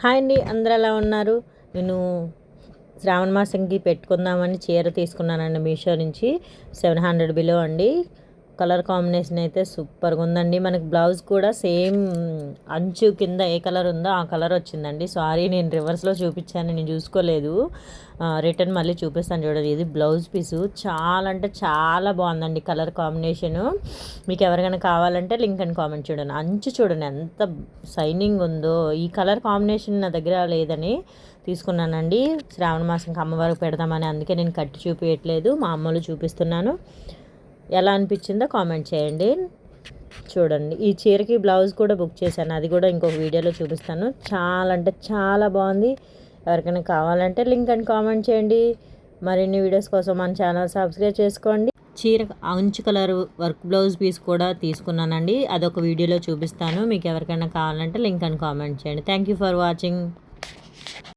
Hi అండి, అందరూ ఎలా ఉన్నారు? నేను శ్రావణ మాసంకి పెట్టుకుందామని చీర తీసుకున్నానండి మీషో నుంచి. 700 బిలో అండి. కలర్ కాంబినేషన్ అయితే సూపర్గా ఉందండి. మనకి బ్లౌజ్ కూడా సేమ్ అంచు కింద ఏ కలర్ ఉందో ఆ కలర్ వచ్చిందండి. సారీ, నేను రివర్స్లో చూపించాను, నేను చూసుకోలేదు. రిటర్న్ మళ్ళీ చూపిస్తాను చూడండి. ఇది బ్లౌజ్ పీసు చాలా అంటే చాలా బాగుందండి కలర్ కాంబినేషను. మీకు ఎవరికైనా కావాలంటే లింక్ అని కామెంట్ చూడండి. అంచు చూడండి ఎంత షైనింగ్ ఉందో. ఈ కలర్ కాంబినేషన్ నా దగ్గర లేదని తీసుకున్నానండి. శ్రావణ మాసంకి అమ్మవారికి పెడదామని, అందుకే నేను కట్టి చూపించట్లేదు, మా అమ్మలు చూపిస్తున్నాను. ఎలా అనిపించిందో కామెంట్ చేయండి. చూడండి, ఈ చీరకి బ్లౌజ్ కూడా బుక్ చేశాను, అది కూడా ఇంకొక వీడియోలో చూపిస్తాను. చాలా అంటే చాలా బాగుంది. ఎవరికైనా కావాలంటే లింక్ అని కామెంట్ చేయండి. మరిన్ని వీడియోస్ కోసం మన ఛానల్ సబ్స్క్రైబ్ చేసుకోండి. చీర అంచు కలర్ వర్క్ బ్లౌజ్ పీస్ కూడా తీసుకున్నానండి, అదొక వీడియోలో చూపిస్తాను. మీకు ఎవరికైనా కావాలంటే లింక్ అని కామెంట్ చేయండి. Thank you for watching.